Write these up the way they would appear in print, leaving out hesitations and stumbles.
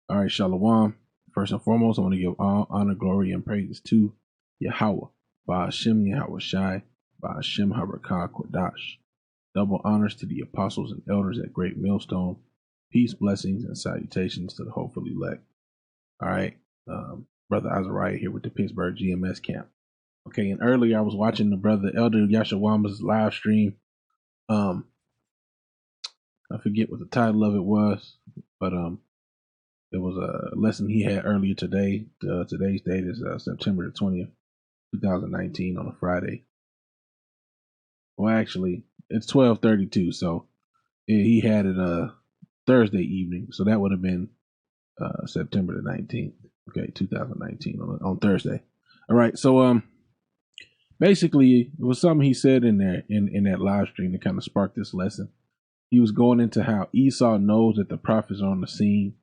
All right, Shalom. First and foremost, I want to give all honor, glory, and praises to Yahweh, Ba'ashem Yahweh Shai, Ba'ashem Harakah Kodash. Double honors to the apostles and elders at Great Millstone. Peace, blessings, and salutations to the hopefully elect. All right, Brother Azariah here with the Pittsburgh GMS camp. Okay, and earlier I was watching the Brother Elder Yashawama's live stream. I forget what the title of it was, but it was a lesson he had earlier today. Today's date is September the 20th, 2019 on a Friday. Well, actually, it's 12:32, so he had it Thursday evening, so that would have been September the 19th. Okay, 2019 on Thursday. All right, so basically it was something he said in there in that live stream that kind of sparked this lesson. He was going into how Esau knows that the prophets are on the scene,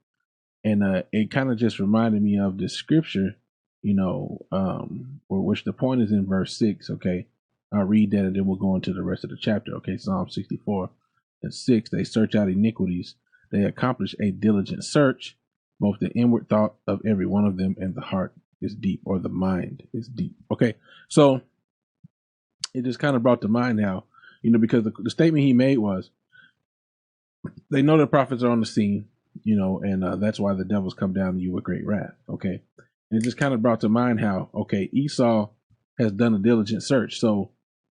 and it kind of just reminded me of this scripture, which the point is in verse 6. Okay, I'll read that and then we'll go into the rest of the chapter. Okay, Psalm 64:6. They search out iniquities, they accomplish a diligent search, both the inward thought of every one of them and the heart is deep, or the mind is deep. Okay, so it just kind of brought to mind how, because the statement he made was, they know the prophets are on the scene, and that's why the devils come down to you with great wrath. Okay. And it just kind of brought to mind how, okay, Esau has done a diligent search. So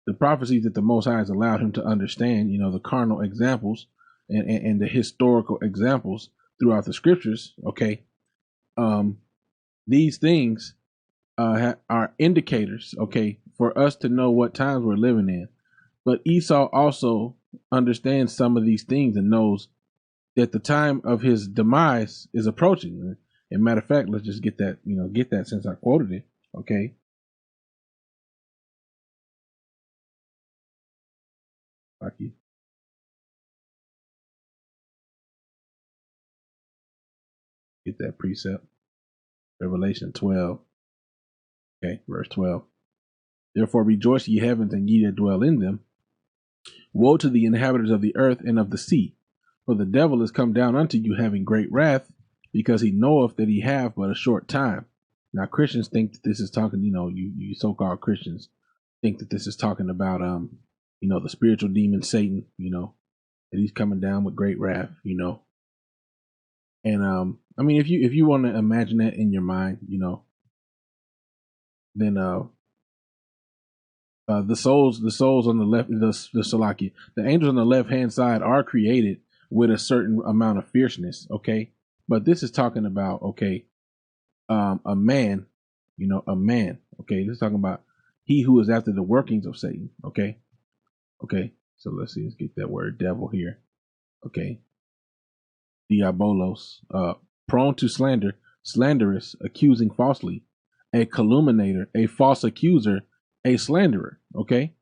the prophecies that the Most High has allowed him to understand, the carnal examples and the historical examples throughout the scriptures. Okay. These things are indicators, okay, for us to know what times we're living in. But Esau also understands some of these things and knows that the time of his demise is approaching. And matter of fact, let's just get that since I quoted it. Okay. Rocky. Get that precept. Revelation 12. Okay, verse 12. Therefore rejoice, ye heavens, and ye that dwell in them. Woe to the inhabitants of the earth and of the sea, for the devil is come down unto you having great wrath, because he knoweth that he have but a short time. Now Christians think that this is talking, you so-called Christians think that this is talking about the spiritual demon Satan, that he's coming down with great wrath, And I mean, if you want to imagine that in your mind, then the souls on the left, the Salaki, the angels on the left hand side are created with a certain amount of fierceness. Okay, but this is talking about, okay, a man, a man. Okay, this is talking about he who is after the workings of Satan. Okay, so let's see, let's get that word devil here. Okay, diabolos, prone to slander, slanderous, accusing falsely, a calumniator, a false accuser, a slanderer. Okay,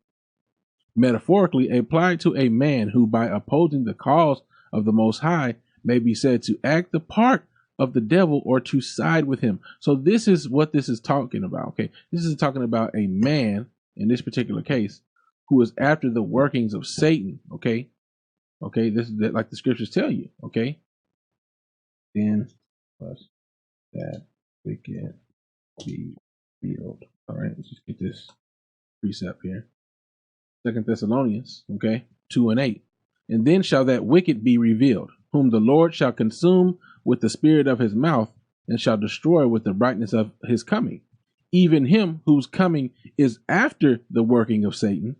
metaphorically applied to a man who, by opposing the cause of the Most High, may be said to act the part of the devil or to side with him. So this is what this is talking about. Okay, this is talking about a man in this particular case who is after the workings of Satan. Okay, this is like the scriptures tell you. Okay, then plus that wicked be healed. All right, let's just get this precept here. 2 Thessalonians, 2:8. And then shall that wicked be revealed, whom the Lord shall consume with the spirit of his mouth, and shall destroy with the brightness of his coming, even him whose coming is after the working of Satan,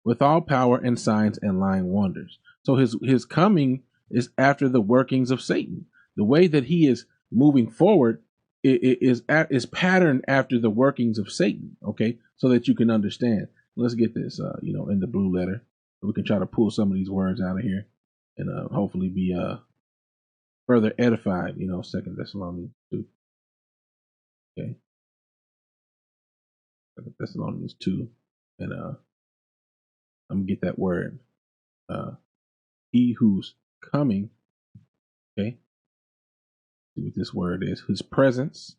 with all power and signs and lying wonders. So his coming is after the workings of Satan. The way that he is moving forward is patterned after the workings of Satan. Okay, so that you can understand. Let's get this, in the blue letter. We can try to pull some of these words out of here, and hopefully be further edified. 2 Thessalonians 2. Okay, 2 Thessalonians 2, and I'm gonna get that word. He who's coming. Okay, see what this word is. His presence,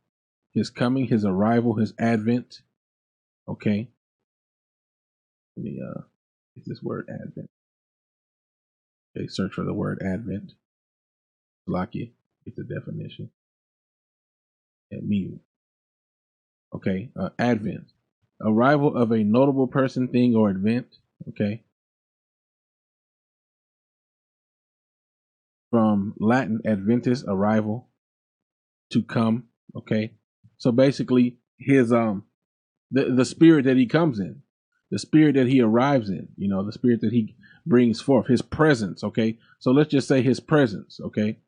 his coming, his arrival, his advent. Okay, let me get this word advent. Okay, search for the word advent. Lock you. Get the definition. Okay, advent, arrival of a notable person, thing, or event. Okay, from Latin adventus, arrival, to come. Okay, so basically his the spirit that he comes in, the spirit that he arrives in, the spirit that he brings forth, his presence. Okay, so let's just say his presence. Okay,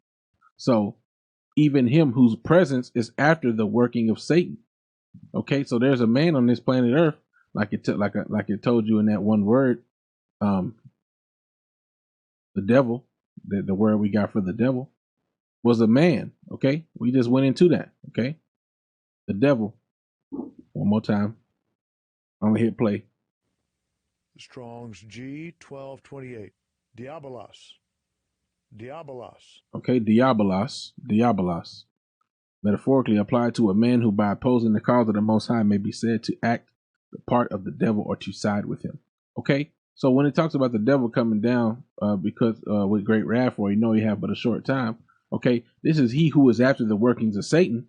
so even him whose presence is after the working of Satan. Okay, so there's a man on this planet Earth, like it told you in that one word, um, the devil, the word we got for the devil was a man. Okay, we just went into that. Okay, the devil. One more time. I'm gonna hit play. Strong's G1228. Diabolos. Diabolos. Okay, diabolos. Metaphorically applied to a man who, by opposing the cause of the Most High, may be said to act the part of the devil or to side with him. Okay, so when it talks about the devil coming down, because with great wrath, for he have but a short time. Okay, this is he who is after the workings of Satan.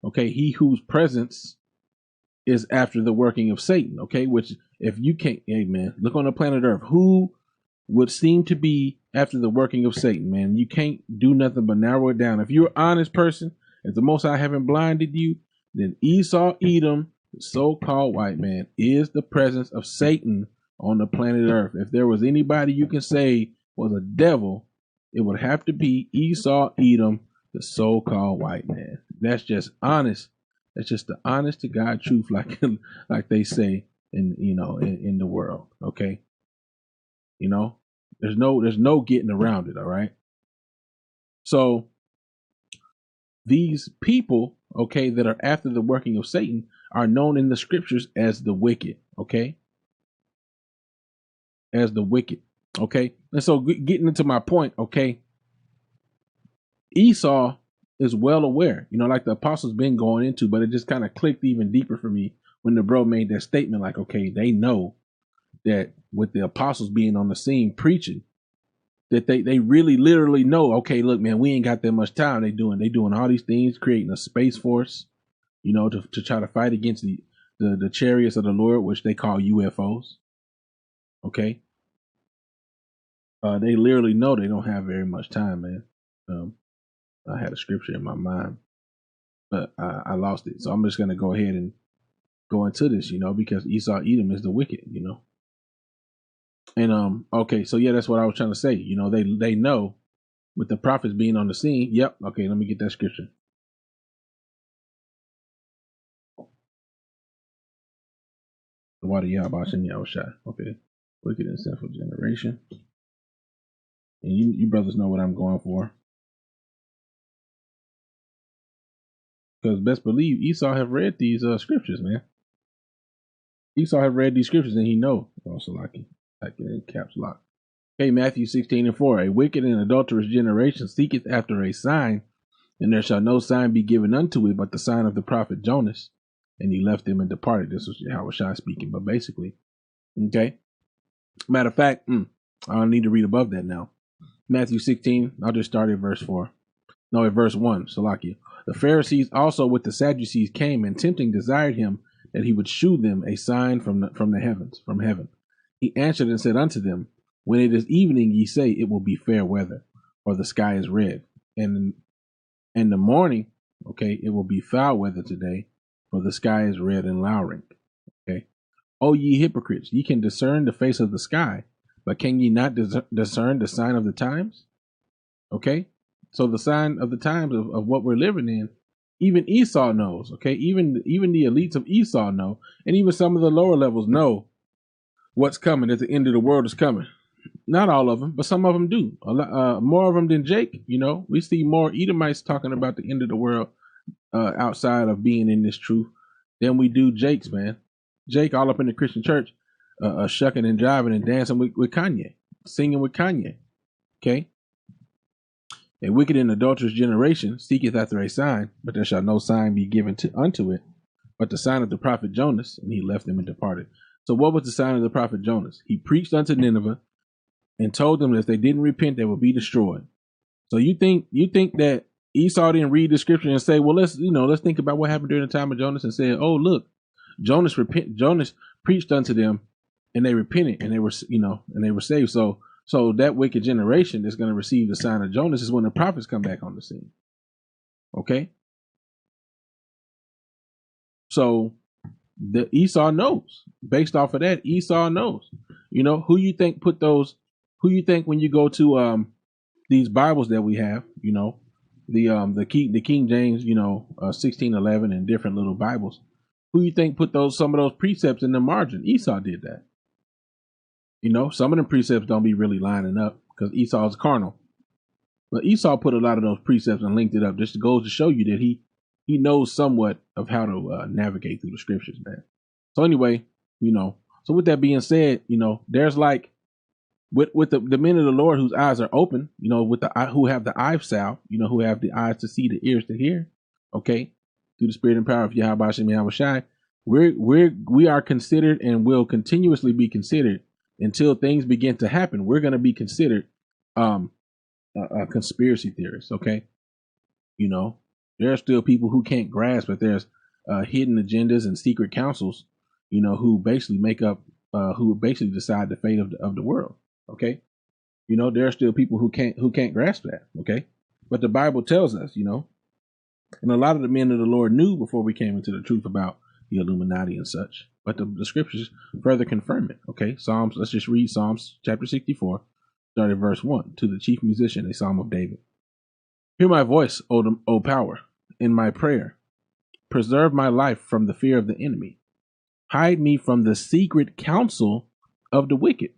Okay, he whose presence is after the working of Satan. Okay, which if you can't, hey man, look on the planet Earth, who would seem to be after the working of Satan, man. You can't do nothing but narrow it down. If you're an honest person, if the Most High haven't blinded you, then Esau, Edom, the so-called white man, is the presence of Satan on the planet Earth. If there was anybody you can say was a devil, it would have to be Esau, Edom, the so-called white man. That's just honest. That's just the honest to God truth, like they say in the world. Okay, there's no getting around it. All right. So these people, okay, that are after the working of Satan are known in the scriptures as the wicked. Okay, as the wicked. Okay, and so getting into my point. Okay, Esau is well aware, like the apostles been going into, but it just kind of clicked even deeper for me when the bro made that statement. Like, okay, they know that with the apostles being on the scene preaching, that they really literally know, okay, look, man, we ain't got that much time. They doing all these things, creating a space force, to try to fight against the chariots of the Lord, which they call UFOs. Okay. They literally know they don't have very much time, man. I had a scripture in my mind, but I lost it. So I'm just gonna go ahead and go into this, because Esau Edom is the wicked, And okay, so yeah, that's what I was trying to say. They know with the prophets being on the scene. Yep. Okay, let me get that scripture. Water Yahbashin Yahushai. Okay. Wicked and sinful generation. And you brothers know what I'm going for. Because best believe Esau have read these scriptures, man. Esau have read these scriptures and he know. Also like in caps lock. Okay, Matthew 16:4. A wicked and adulterous generation seeketh after a sign, and there shall no sign be given unto it but the sign of the prophet Jonas. And he left them and departed. This was Yahushua speaking, but basically, okay. Matter of fact, I don't need to read above that now. Matthew 16, I'll just start at verse 4. No, at verse 1, Salakia. The Pharisees also with the Sadducees came and tempting desired him that he would shew them a sign from heaven. He answered and said unto them, when it is evening, ye say it will be fair weather, or the sky is red. And in the morning, okay, it will be foul weather today, for the sky is red and lowering. Okay. O ye hypocrites, ye can discern the face of the sky, but can ye not discern the sign of the times? Okay. So the sign of the times of what we're living in, even Esau knows. Okay. Even the elites of Esau know, and even some of the lower levels know what's coming, that the end of the world is coming. Not all of them, but some of them do. A lot, more of them than Jake. We see more Edomites talking about the end of the world outside of being in this truth than we do Jake's, man. Jake all up in the Christian church, shucking and jiving and dancing with Kanye, singing with Kanye. Okay. A wicked and adulterous generation seeketh after a sign, but there shall no sign be given unto it, but the sign of the prophet Jonas. And he left them and departed. So what was the sign of the prophet Jonas? He preached unto Nineveh and told them that if they didn't repent, they would be destroyed. So you think that Esau didn't read the scripture and say, well, let's think about what happened during the time of Jonas, and said, oh, look, Jonas preached unto them, and they repented, and they were, and they were saved. So that wicked generation that's going to receive the sign of Jonas is when the prophets come back on the scene. Okay. So the Esau knows. Based off of that, Esau knows. Who you think put those? Who you think when you go to these Bibles that we have, the King James, 1611 and different little Bibles. Who you think put some of those precepts in the margin? Esau did that. Some of them precepts don't be really lining up because Esau's carnal. But Esau put a lot of those precepts and linked it up. Just goes to show you that he knows somewhat of how to navigate through the scriptures, man. So anyway, so with that being said, there's like with the men of the Lord whose eyes are open, with the who have the eye salve, who have the eyes to see, the ears to hear, okay, through the spirit and power of Yahweh Hashem Yahweh Shai, we are considered and will continuously be considered until things begin to happen. We're going to be considered conspiracy theorists, okay. There are still people who can't grasp that there's hidden agendas and secret councils, who basically make up, who basically decide the fate of the world. Okay. There are still people who can't grasp that. Okay. But the Bible tells us, and a lot of the men of the Lord knew before we came into the truth about the Illuminati and such. But the scriptures further confirm it. Okay. Let's just read Psalms chapter 64, start at verse 1. To the chief musician, a psalm of David. Hear my voice, O power, in my prayer. Preserve my life from the fear of the enemy. Hide me from the secret counsel of the wicked,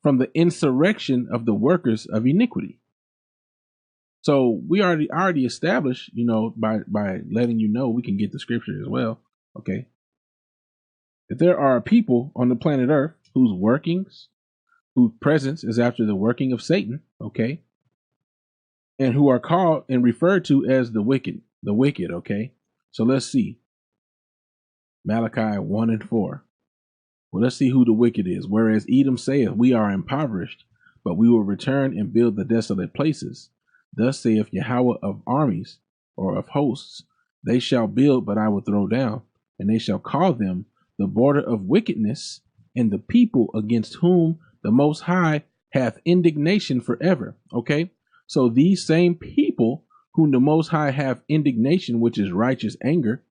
from the insurrection of the workers of iniquity. So we already established, by letting we can get the scripture as well. Okay. That there are people on the planet Earth whose presence is after the working of Satan. Okay. And who are called and referred to as the wicked. Okay. So let's see. Malachi 1 and 4. Well, let's see who the wicked is. Whereas Edom saith, we are impoverished, but we will return and build the desolate places. Thus saith Yahweh of armies, or of hosts, they shall build, but I will throw down, and they shall call them the border of wickedness, and the people against whom the Most High hath indignation forever. Okay, so these same people whom the Most High have indignation, which is righteous anger,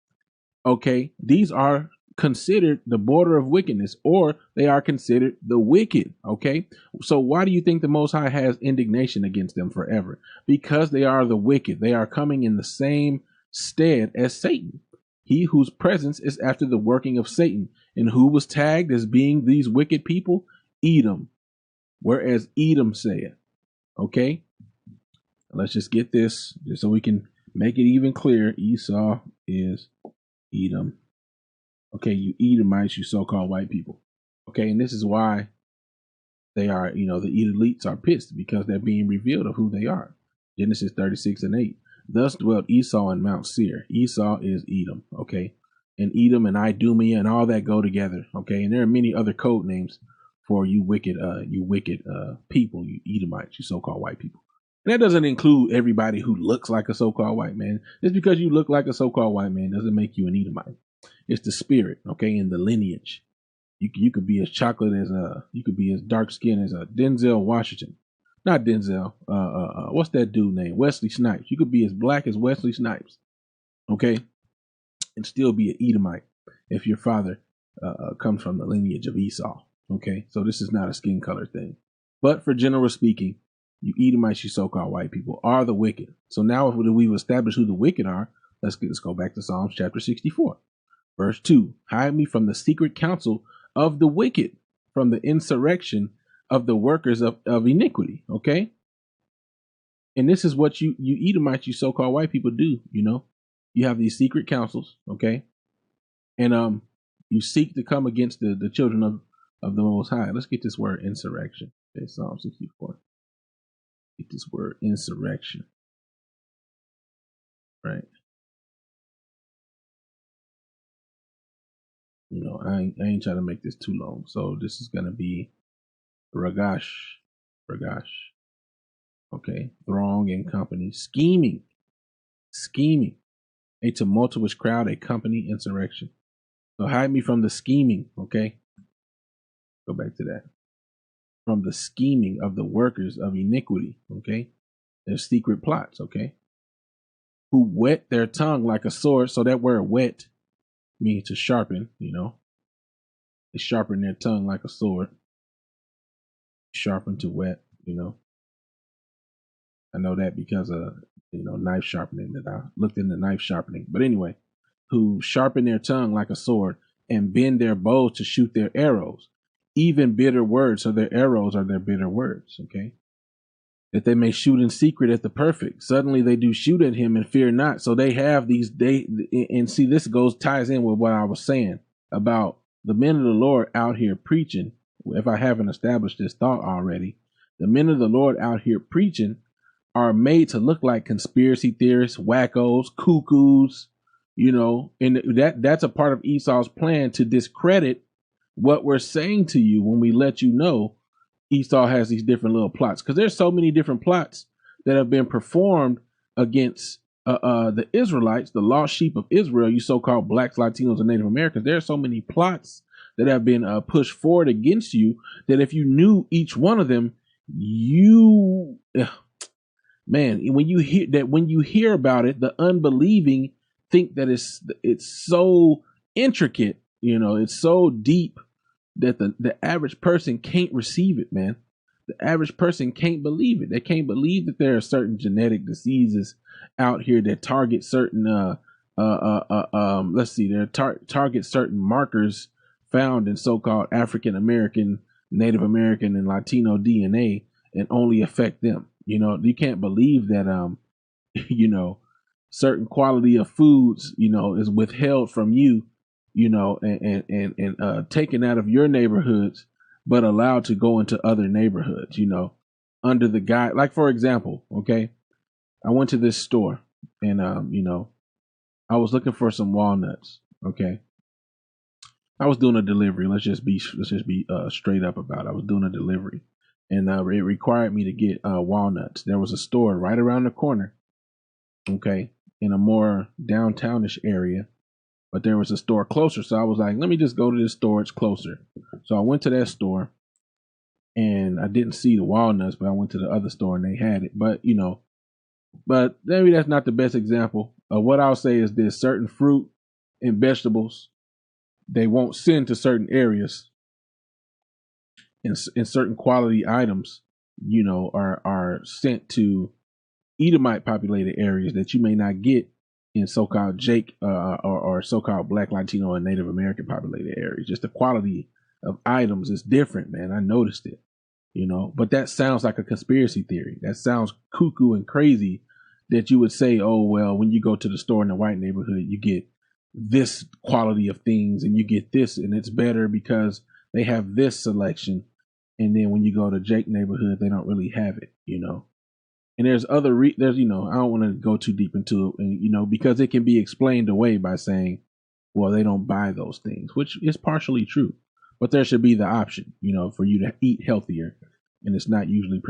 okay, these are considered the border of wickedness, or they are considered the wicked. Okay, so why do you think the Most High has indignation against them forever? Because they are the wicked. They are coming in the same stead as Satan, he whose presence is after the working of Satan. And who was tagged as being these wicked people? Edom. Whereas Edom said, okay, let's just get this just so we can make it even clear. Esau is Edom. Okay, you Edomites, you so-called white people. Okay, and this is why they are, the elites are pissed, because they're being revealed of who they are. Genesis 36 and 8. Thus dwelt Esau in Mount Seir. Esau is Edom. Okay, and Edom and Idumea and all that go together. Okay, and there are many other code names for you wicked people, you Edomites, you so-called white people. And that doesn't include everybody who looks like a so-called white man. Just because you look like a so-called white man doesn't make you an Edomite. It's the spirit, okay, and the lineage. You could be as chocolate as you could be as dark skinned as Denzel Washington, not Denzel. What's that dude name? Wesley Snipes. You could be as black as Wesley Snipes, okay, and still be an Edomite if your father comes from the lineage of Esau. Okay, so this is not a skin color thing, but for general speaking, you Edomites, you so-called white people, are the wicked. So now if we've established who the wicked are, let's go back to Psalms chapter 64. Verse 2, hide me from the secret counsel of the wicked, from the insurrection of the workers of iniquity. Okay. And this is what you Edomites, you so-called white people do. You have these secret councils. Okay. And you seek to come against the children of the Most High. Let's get this word insurrection. Okay, Psalm 64. Get this word insurrection. Right. I ain't trying to make this too long. So this is going to be Ragash. Okay, throng and company, scheming, scheming, a tumultuous crowd, a company, insurrection. So hide me from the scheming. Okay, go back to that. From the scheming of the workers of iniquity. Okay, their secret plots. Okay, who whet their tongue like a sword. So that word wet means to sharpen. They sharpen their tongue like a sword. Sharpen to wet. I know that because of knife sharpening that I looked into knife sharpening. But anyway, who sharpen their tongue like a sword and bend their bows to shoot their arrows, even bitter words. So their arrows are their bitter words. Okay, that they may shoot in secret at the perfect. Suddenly they do shoot at him and fear not. So they have these and see this ties in with what I was saying about the men of the Lord out here preaching. If I haven't established this thought already, the men of the Lord out here preaching are made to look like conspiracy theorists, wackos, cuckoos, and that's a part of Esau's plan to discredit what we're saying to you when we let you know Esau has these different little plots, because there's so many different plots that have been performed against the Israelites, the lost sheep of Israel, you so-called blacks, Latinos, and Native Americans. There are so many plots that have been pushed forward against you that if you knew each one of them, man, when you hear about it, the unbelieving think that it's so intricate, it's so deep that the average person can't receive it, man. The average person can't believe it. They can't believe that there are certain genetic diseases out here that target certain let's see, target certain markers found in so-called African American, Native American, and Latino DNA and only affect them. You can't believe that certain quality of foods, is withheld from you, and taken out of your neighborhoods, but allowed to go into other neighborhoods, under the guide. Like, for example, okay, I went to this store and, I was looking for some walnuts. Okay. I was doing a delivery. Let's just be straight up about it. I was doing a delivery and it required me to get walnuts. There was a store right around the corner, okay, in a more downtownish area, but there was a store closer. So I was like, let me just go to this store. It's closer. So I went to that store and I didn't see the walnuts, but I went to the other store and they had it. But maybe that's not the best example. What I'll say is this: certain fruit and vegetables, they won't send to certain areas, and certain quality items, are sent to Edomite populated areas that you may not get in so-called Jake or so-called Black, Latino, and Native American populated areas. Just the quality of items is different, man. I noticed it, but that sounds like a conspiracy theory. That sounds cuckoo and crazy that you would say, oh, well, when you go to the store in the white neighborhood, you get this quality of things and you get this and it's better because they have this selection. And then when you go to Jake neighborhood, they don't really have it. And there's there's, I don't want to go too deep into it, and, because it can be explained away by saying, well, they don't buy those things, which is partially true, but there should be the option, for you to eat healthier, and it's not usually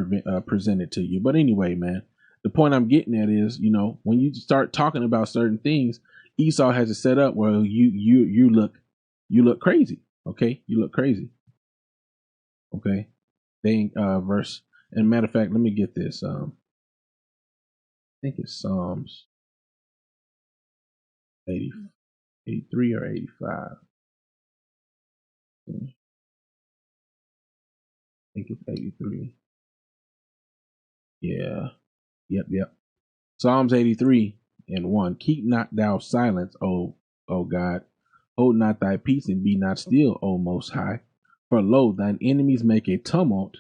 presented to you. But anyway, man, the point I'm getting at is, when you start talking about certain things, Esau has it set up where you look crazy. Okay, you look crazy. Okay, they verse. And matter of fact, let me get this. I think it's Psalms 80, 83 or 85. I think it's 83. Yeah. Yep. Psalms 83 and 1. Keep not thou silence, O God. Hold not thy peace and be not still, O Most High. For lo, thine enemies make a tumult,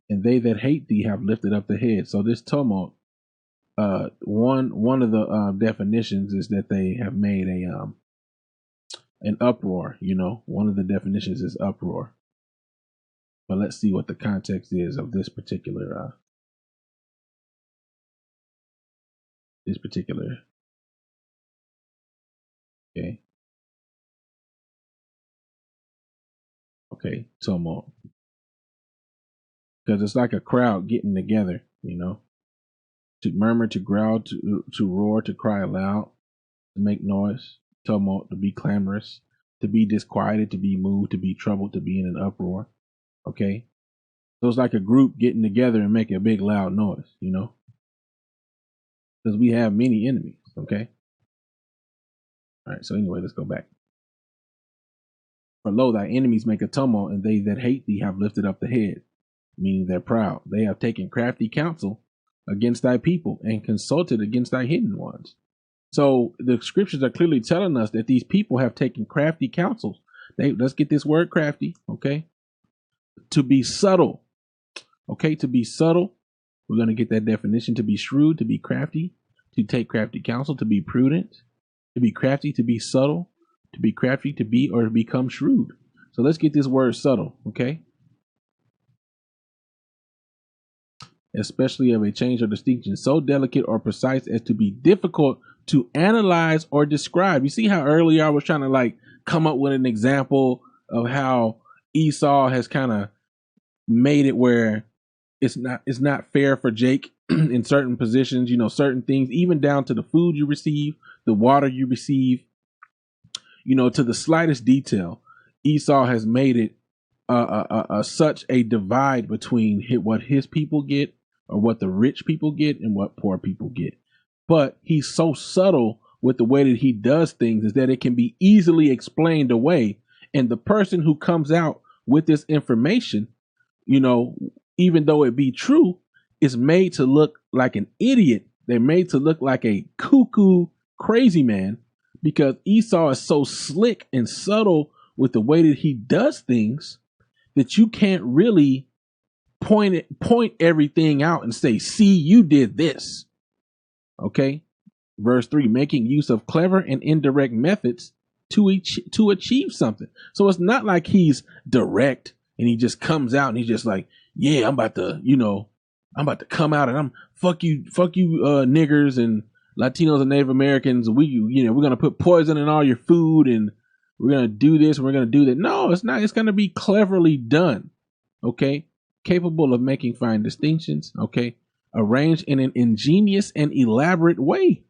and they that hate thee have lifted up the head. So this tumult, one of the definitions is that they have made an uproar. One of the definitions is uproar. But let's see what the context is of this particular okay. Okay, tumult. Because it's like a crowd getting together you know, to murmur, to growl, to roar, to cry aloud, to make noise, tumult, to be clamorous, to be disquieted, to be moved, to be troubled, to be in an uproar. Okay. So it's like a group getting together and making a big loud noise, you know, because we have many enemies. Okay. All right. So anyway, let's go back. For lo, thy enemies make a tumult, and they that hate thee have lifted up the head, meaning they're proud. They have taken crafty counsel against thy people and consulted against thy hidden ones. So the scriptures are clearly telling us that these people have taken crafty counsels. Let's get this word crafty, okay? To be subtle, okay? To be subtle. We're going to get that definition: to be shrewd, to be crafty, to take crafty counsel, to be prudent, to be crafty, to be subtle, to be crafty, to be or to become shrewd. So let's get this word subtle, okay? Especially of a change or distinction so delicate or precise as to be difficult to analyze or describe. You see how earlier I was trying to like come up with an example of how Esau has kind of made it where it's not fair for Jake in certain positions, you know, certain things, even down to the food you receive, the water you receive, you know, to the slightest detail. Esau has made it such a divide between what his people get, or what the rich people get, and what poor people get. But he's so subtle with the way that he does things is that it can be easily explained away. And the person who comes out with this information, you know, even though it be true, is made to look like an idiot. They're made to look like a cuckoo crazy man, because Esau is so slick and subtle with the way that he does things that you can't really point everything out and say, see, you did this. Okay. Verse 3, making use of clever and indirect methods to achieve something. So it's not like he's direct and he just comes out and he's just like, yeah, I'm about to come out and I'm fuck you niggers and Latinos and Native Americans. We're going to put poison in all your food and we're going to do this and we're going to do that. No, it's not. It's going to be cleverly done. Okay. Capable of making fine distinctions. Okay. Arranged in an ingenious and elaborate way.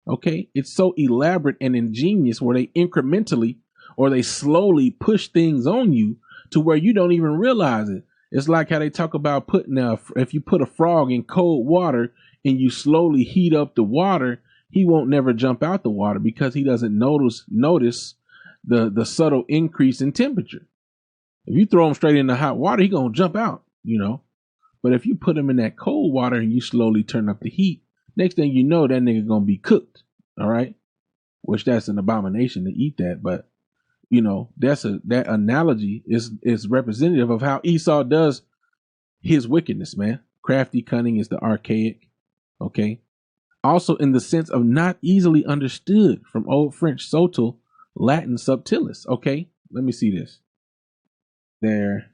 Okay. It's so elaborate and ingenious where they incrementally or they slowly push things on you to where you don't even realize it. It's like how they talk about if you put a frog in cold water and you slowly heat up the water, he won't never jump out the water because he doesn't notice the subtle increase in temperature. If you throw him straight in the hot water, he gonna jump out, you know. But if you put him in that cold water and you slowly turn up the heat, next thing you know, that nigga gonna be cooked. All right, which that's an abomination to eat that, but you know that analogy is representative of how Esau does his wickedness, man. Crafty, cunning is the archaic. Okay. Also in the sense of not easily understood, from Old French subtil, Latin subtilis. Okay, let me see this. There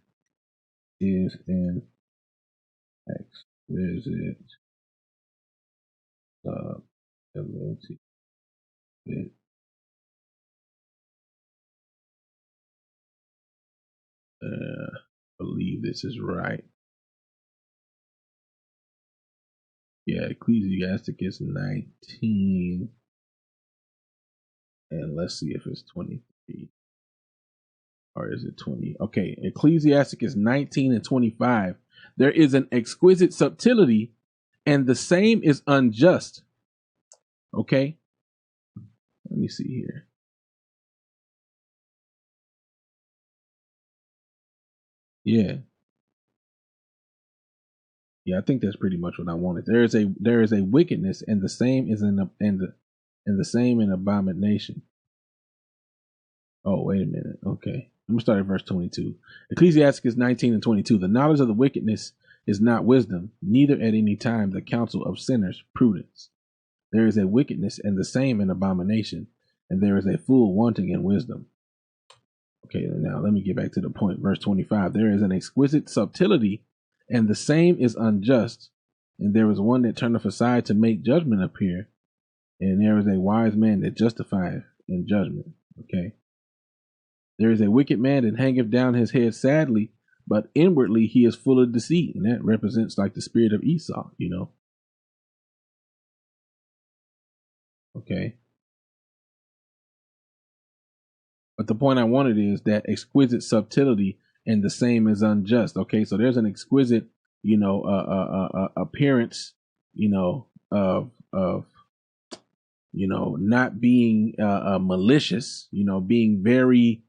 is an exquisite ability. Believe this is right. Yeah, Ecclesiasticus 19. And let's see if it's 23. Or is it 20? Okay, Ecclesiasticus 19 and 25. There is an exquisite subtlety, and the same is unjust. Okay, let me see here. Yeah, I think that's pretty much what I wanted. There is a wickedness, and the same is the same in abomination. Oh, wait a minute. Okay, I'm gonna start at verse 22. Ecclesiasticus 19 and 22. The knowledge of the wickedness is not wisdom, neither at any time the counsel of sinners prudence. There is a wickedness, and the same an abomination, and there is a fool wanting in wisdom. Okay, now let me get back to the point. Verse 25. There is an exquisite subtlety, and the same is unjust, and there is one that turneth aside to make judgment appear, and there is a wise man that justifieth in judgment. Okay. There is a wicked man that hangeth down his head sadly, but inwardly he is full of deceit. And that represents like the spirit of Esau, Okay. But the point I wanted is that exquisite subtlety and the same is unjust. Okay. So there's an exquisite, appearance, of not being malicious, being very,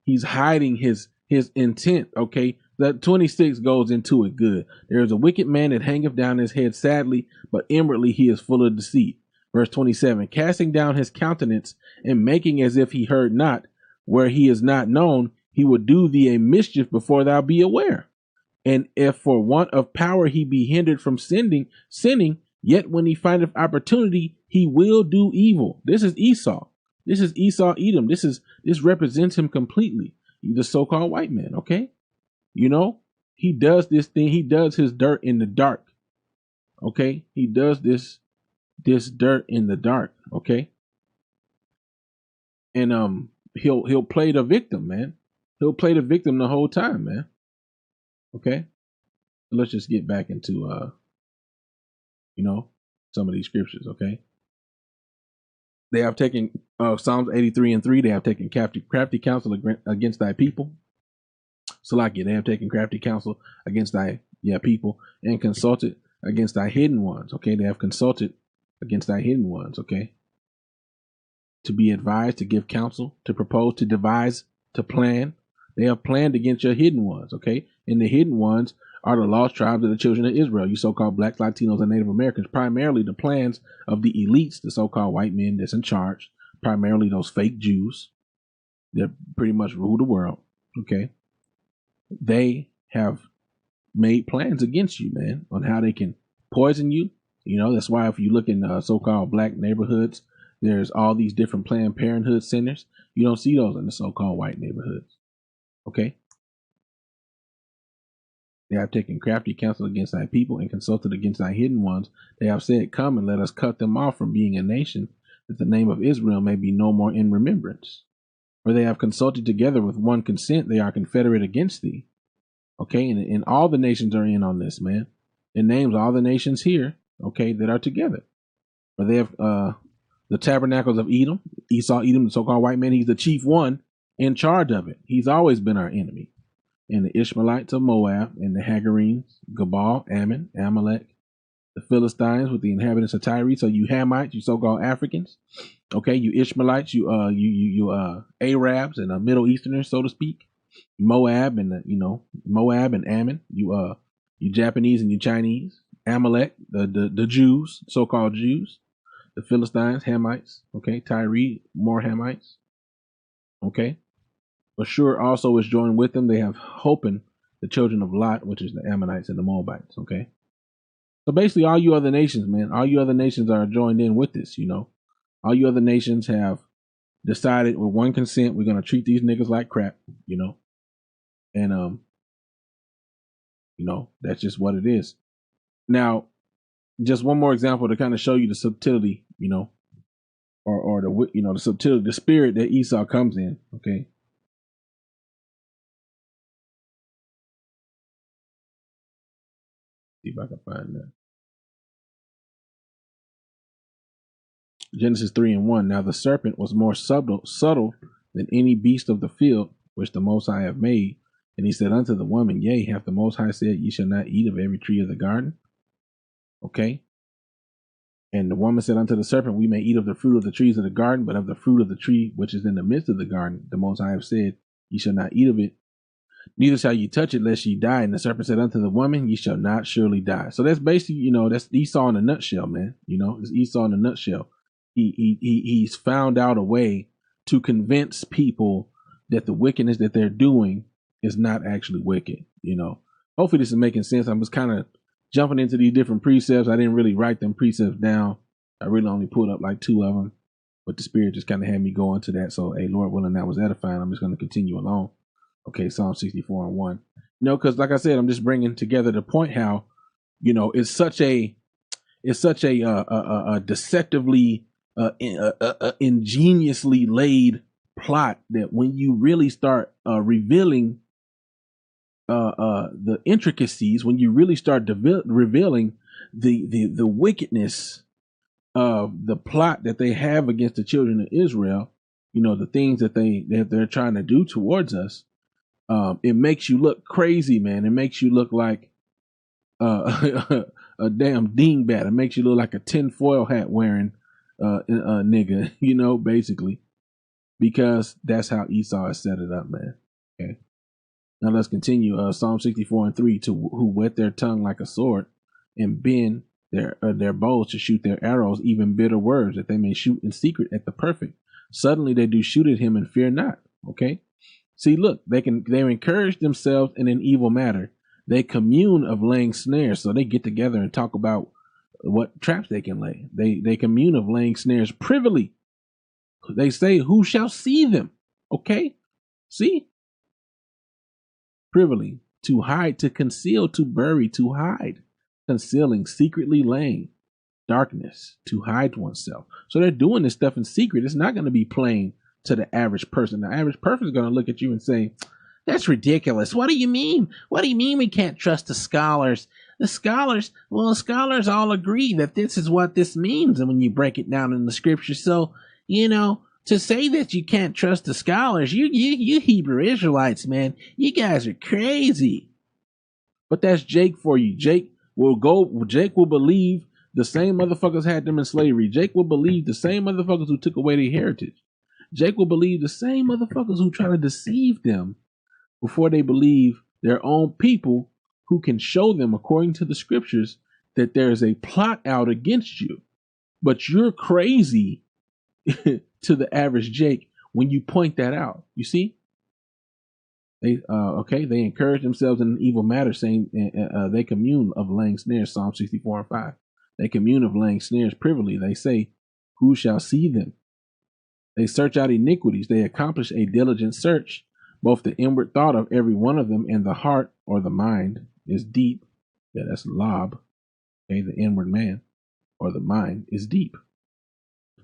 he's hiding his intent. Okay. That 26 goes into it good. There is a wicked man that hangeth down his head sadly, but inwardly he is full of deceit. Verse 27, casting down his countenance and making as if he heard not, where he is not known, he will do thee a mischief before thou be aware. And if for want of power he be hindered from sinning, yet when he findeth opportunity, he will do evil. This is Esau. This is Esau Edom. This represents him completely. The so-called white man. Okay. He does this thing. He does his dirt in the dark. Okay. He does this dirt in the dark. Okay. And he'll play the victim, man. He'll play the victim the whole time, man. Okay. Let's just get back into some of these scriptures. Okay. They have taken Psalms 83:3. They have taken crafty counsel against thy people. Salakia, they have taken crafty counsel against thy people and consulted against thy hidden ones. Okay. They have consulted against thy hidden ones. Okay. To be advised, to give counsel, to propose, to devise, to plan. They have planned against your hidden ones. Okay. And the hidden ones are the lost tribes of the children of Israel, you so-called blacks, Latinos, and Native Americans, primarily the plans of the elites, the so-called white men that's in charge, primarily those fake Jews that pretty much rule the world, okay? They have made plans against you, man, on how they can poison you. That's why if you look in so-called black neighborhoods, there's all these different Planned Parenthood centers. You don't see those in the so-called white neighborhoods, okay? They have taken crafty counsel against thy people and consulted against thy hidden ones. They have said, come and let us cut them off from being a nation, that the name of Israel may be no more in remembrance. For they have consulted together with one consent, they are confederate against thee. Okay, and all the nations are in on this, man. It names all the nations here, okay, that are together. For they have the tabernacles of Edom, Esau, Edom, the so-called white man, he's the chief one in charge of it. He's always been our enemy. And the Ishmaelites of Moab, and the Hagarenes, Gabal, Ammon, Amalek, the Philistines with the inhabitants of Tyre. So you Hamites, you so-called Africans, okay, you Ishmaelites, you Arabs and Middle Easterners, so to speak. Moab and Moab and Ammon, you Japanese and you Chinese. Amalek, the Jews, so-called Jews, the Philistines, Hamites, okay, Tyre, more Hamites, okay. Ashur also is joined with them. They have Hopan, the children of Lot, which is the Ammonites and the Moabites. Okay. So basically all you other nations, man, all you other nations are joined in with this, all you other nations have decided with one consent, we're going to treat these niggas like crap, and, that's just what it is. Now, just one more example to kind of show you the subtlety, or the subtlety, the spirit that Esau comes in. Okay. See if I can find that. Genesis 3:1. Now the serpent was more subtle than any beast of the field which the Most High have made. And he said unto the woman, yea, hath the Most High said, ye shall not eat of every tree of the garden? Okay. And the woman said unto the serpent, we may eat of the fruit of the trees of the garden, but of the fruit of the tree which is in the midst of the garden, the Most High have said, ye shall not eat of it, neither shall ye touch it, lest ye die. And the serpent said unto the woman, ye shall not surely die. So that's basically, that's Esau in a nutshell, man. It's Esau in a nutshell. He's found out a way to convince people that the wickedness that they're doing is not actually wicked. Hopefully this is making sense. I'm just kind of jumping into these different precepts. I didn't really write them precepts down. I really only pulled up like 2 of them, but the Spirit just kind of had me go into that. So, hey, Lord willing, that was edifying. I'm just going to continue along. Okay, Psalm 64:1. Because like I said, I'm just bringing together the point how, it's such a deceptively, ingeniously laid plot that when you really start revealing the intricacies, when you really start revealing the wickedness of the plot that they have against the children of Israel, the things that they're trying to do towards us, it makes you look crazy, man. It makes you look like a damn dingbat. It makes you look like a tinfoil hat wearing nigga, basically, because that's how Esau has set it up, man. Okay. Now let's continue. Psalm 64:3, to who whet their tongue like a sword and bend their bows to shoot their arrows, even bitter words, that they may shoot in secret at the perfect. Suddenly they do shoot at him and fear not. Okay. See, look, they encourage themselves in an evil matter. They commune of laying snares. So they get together and talk about what traps they can lay. They commune of laying snares privily. They say, who shall see them? Okay. See? Privily, to hide, to conceal, to bury, to hide, concealing, secretly laying, darkness, to hide oneself. So they're doing this stuff in secret. It's not going to be plain to the average person. The average person is going to look at you and say, that's ridiculous. What do you mean? What do you mean we can't trust the scholars? The scholars all agree that this is what this means. And when you break it down in the scripture, so, to say that you can't trust the scholars, you Hebrew Israelites, man, you guys are crazy. But that's Jake for you. Jake will believe the same motherfuckers had them in slavery. Jake will believe the same motherfuckers who took away their heritage. Jake will believe the same motherfuckers who try to deceive them before they believe their own people who can show them, according to the scriptures, that there is a plot out against you. But you're crazy to the average Jake when you point that out. You see? They encourage themselves in an evil matter, saying they commune of laying snares, Psalm 64:5. They commune of laying snares privily. They say, who shall see them? They search out iniquities. They accomplish a diligent search. Both the inward thought of every one of them and the heart, or the mind, is deep. Yeah, that's lob. Okay, the inward man, or the mind, is deep.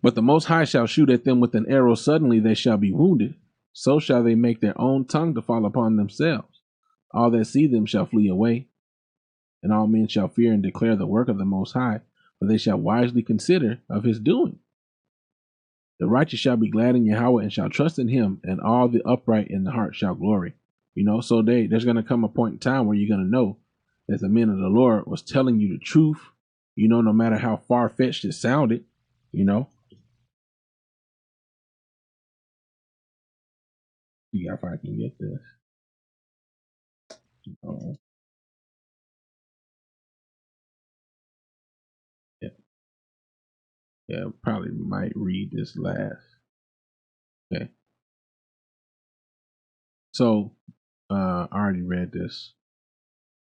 But the Most High shall shoot at them with an arrow. Suddenly they shall be wounded. So shall they make their own tongue to fall upon themselves. All that see them shall flee away, and all men shall fear and declare the work of the Most High, for they shall wisely consider of his doing. The righteous shall be glad in Yahweh and shall trust in him, and all the upright in the heart shall glory. So there's going to come a point in time where you're going to know that the men of the Lord was telling you the truth, no matter how far-fetched it sounded, See if I can get this. Yeah, probably might read this last. Okay. So, I already read this.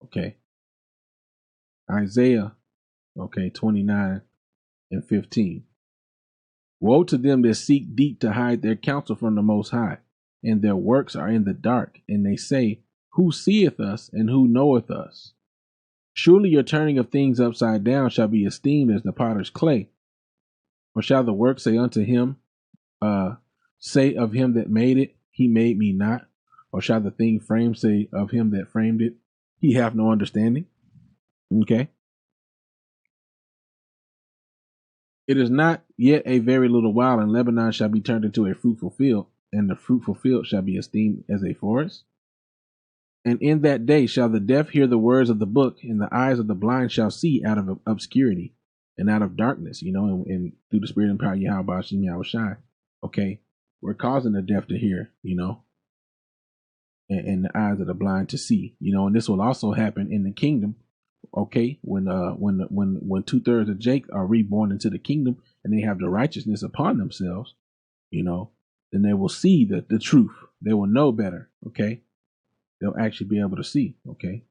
Okay. Isaiah, 29:15. Woe to them that seek deep to hide their counsel from the Most High, and their works are in the dark, and they say, who seeth us, and who knoweth us? Surely your turning of things upside down shall be esteemed as the potter's clay. Or shall the work say unto him, say of him that made it, he made me not? Or shall the thing framed say of him that framed it, he have no understanding? Okay. It is not yet a very little while, and Lebanon shall be turned into a fruitful field, and the fruitful field shall be esteemed as a forest. And in that day shall the deaf hear the words of the book, and the eyes of the blind shall see out of obscurity and out of darkness, and through the spirit and power of Yahweh Hashem Yahushai. Okay, we're causing the deaf to hear, and the eyes of the blind to see, and this will also happen in the kingdom. Okay, when 2/3 of Jake are reborn into the kingdom and they have the righteousness upon themselves, then they will see the truth. They will know better. Okay, they'll actually be able to see. Okay,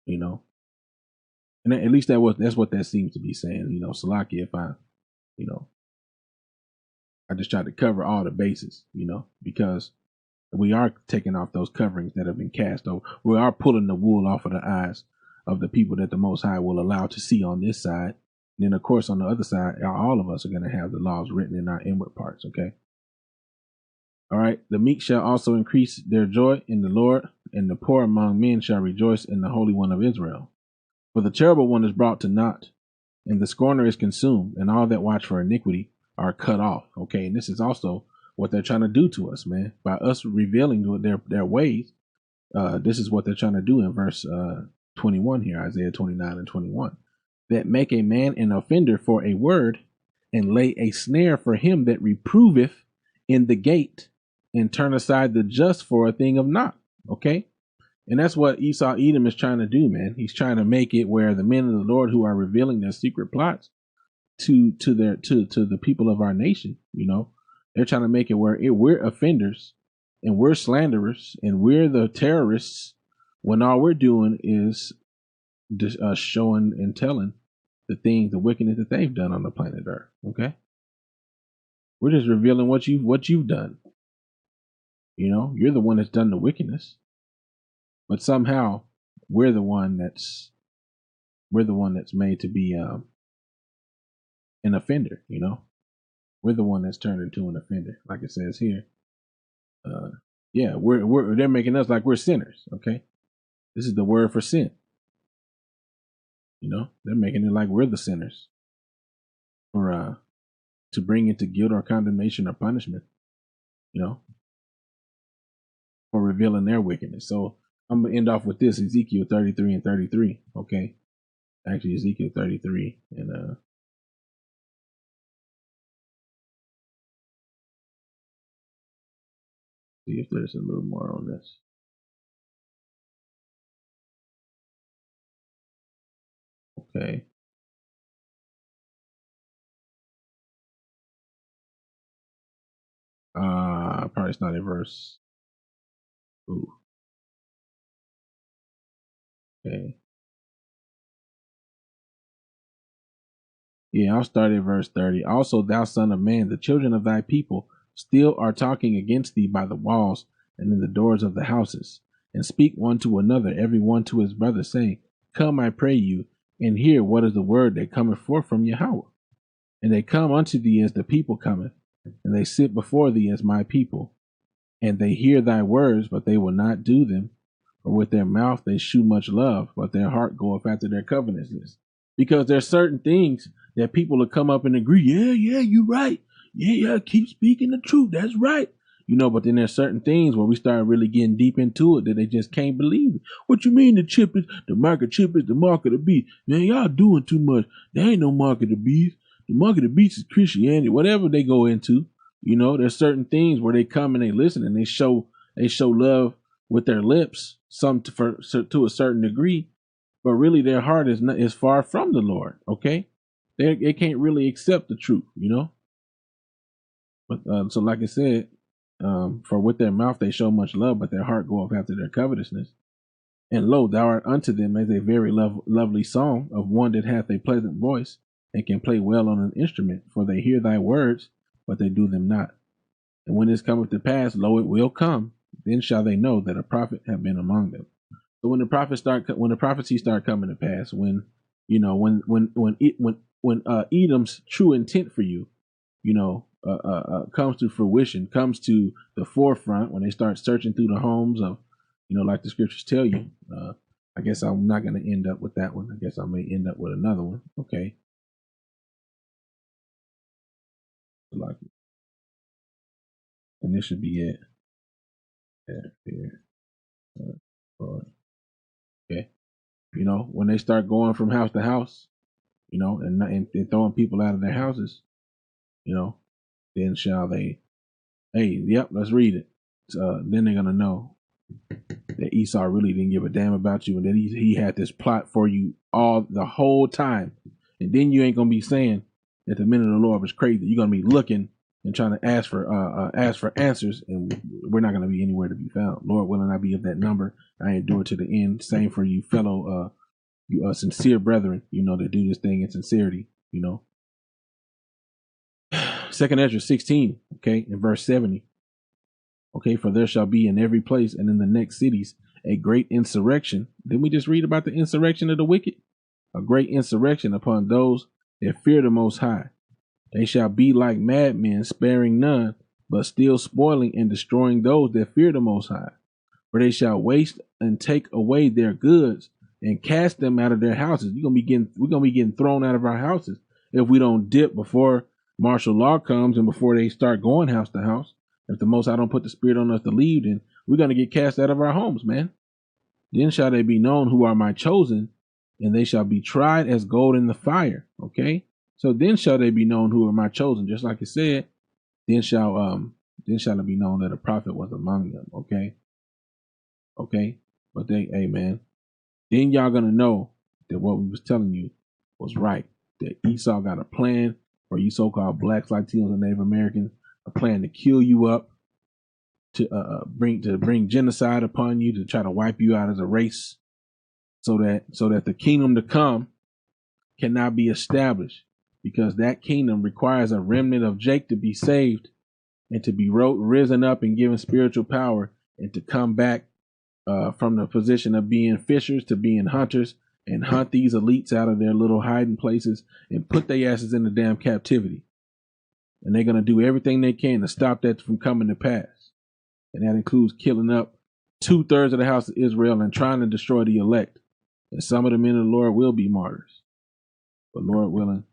and at least that's what that seems to be saying. Salaki, if I just tried to cover all the bases. Because we are taking off those coverings that have been cast over. We are pulling the wool off of the eyes of the people that the Most High will allow to see on this side. And then, of course, on the other side, all of us are going to have the laws written in our inward parts. Okay. All right. The meek shall also increase their joy in the Lord, and the poor among men shall rejoice in the Holy One of Israel. For the terrible one is brought to naught, and the scorner is consumed, and all that watch for iniquity are cut off. Okay. And this is also what they're trying to do to us, man. By us revealing what their ways, this is what they're trying to do in verse 21 here, Isaiah 29 and 21. That make a man an offender for a word, and lay a snare for him that reproveth in the gate, and turn aside the just for a thing of naught. Okay. And that's what Esau Edom is trying to do, man. He's trying to make it where the men of the Lord who are revealing their secret plots to the people of our nation, they're trying to make it where we're offenders and we're slanderers and we're the terrorists, when all we're doing is showing and telling the wickedness that they've done on the planet Earth. Okay. We're just revealing what you've done. You're the one that's done the wickedness, but somehow we're the one that's made to be an offender. We're the one that's turned into an offender, like it says here. Yeah, they're making us like we're sinners. Okay, this is the word for sin. They're making it like we're the sinners, or to bring into guilt or condemnation or punishment. For revealing their wickedness. So I'm gonna end off with this, Ezekiel 33 and 33. Okay, actually Ezekiel 33 and see if there's a little more on this. Okay. Probably start at verse. Ooh. Okay. Yeah, I'll start at verse 30. Also, thou son of man, the children of thy people still are talking against thee by the walls and in the doors of the houses, and speak one to another, every one to his brother, saying, Come, I pray you, and hear what is the word that cometh forth from Yahweh. And they come unto thee as the people cometh, and they sit before thee as my people. And they hear thy words, but they will not do them. For with their mouth they shew much love, but their heart goeth after their covetousness. Because there's certain things that people will come up and agree, yeah, you're right. Yeah, keep speaking the truth. That's right. But then there's certain things where we start really getting deep into it that they just can't believe it. What you mean the market chip is the mark of the beast? Man, y'all doing too much. There ain't no mark of the beast. The mark of the beast is Christianity, whatever they go into. There's certain things where they come and they listen and they show love with their lips, some to a certain degree, but really their heart is far from the Lord. Okay, they can't really accept the truth. But so like I said, for with their mouth they show much love, but their heart goeth after their covetousness. And lo, thou art unto them as a very lovely song of one that hath a pleasant voice and can play well on an instrument, for they hear thy words, but they do them not. And when this cometh to pass, lo, it will come. Then shall they know that a prophet have been among them. So when the prophecies start coming to pass, when Edom's true intent for you, comes to fruition, comes to the forefront, when they start searching through the homes of, like the scriptures tell you. I guess I'm not going to end up with that one. I guess I may end up with another one. Okay. Like, and this should be it. Here. Okay. When they start going from house to house, and throwing people out of their houses, then shall they, hey, yep, let's read it. Then they're going to know that Esau really didn't give a damn about you, and that he had this plot for you the whole time. And then you ain't going to be saying that the men of the Lord was crazy. You're going to be looking and trying to ask for answers, and we're not going to be anywhere to be found. Lord willing, I be of that number. I endure to the end. Same for you fellow you sincere brethren, that do this thing in sincerity, Second Ezra 16, okay, in verse 70. Okay, for there shall be in every place and in the next cities a great insurrection. Didn't we just read about the insurrection of the wicked? A great insurrection upon those that fear the Most High. They shall be like madmen, sparing none, but still spoiling and destroying those that fear the Most High. For they shall waste and take away their goods and cast them out of their houses. We're gonna be getting thrown out of our houses if we don't dip before martial law comes and before they start going house to house. If the Most High don't put the Spirit on us to leave, then we're gonna get cast out of our homes, man. Then shall they be known who are my chosen, and they shall be tried as gold in the fire. Okay, so then shall they be known who are my chosen, just like it said. Then shall it be known that a prophet was among them. Okay, but hey man, then y'all gonna know that what we was telling you was right. That Esau got a plan for you so-called blacks, Latinos, and Native Americans, a plan to kill you up, to bring genocide upon you, to try to wipe you out as a race, so that the kingdom to come cannot be established, because that kingdom requires a remnant of Jake to be saved and to be risen up and given spiritual power, and to come back from the position of being fishers to being hunters, and hunt these elites out of their little hiding places and put their asses in the damn captivity. And they're going to do everything they can to stop that from coming to pass. And that includes killing up 2/3 of the house of Israel and trying to destroy the elect. And some of the men of the Lord will be martyrs. But Lord willing,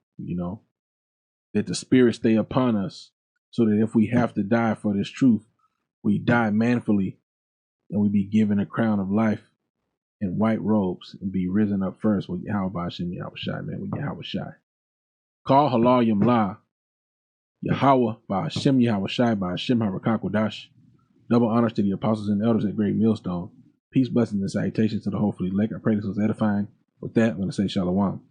that the Spirit stay upon us, so that if we have to die for this truth, we die manfully, and we be given a crown of life and white robes, and be risen up first with Yahweh Hashem Yahweh Shai, man, with Yahweh Shai. Call halal yam la, Yahweh by Hashem Yahweh Shai by Hashem Harakakodash. Double honors to the apostles and elders at Great Millstone. Peace, blessings, and salutations to the hopefully elect. I pray this was edifying. With that, I'm going to say shalom.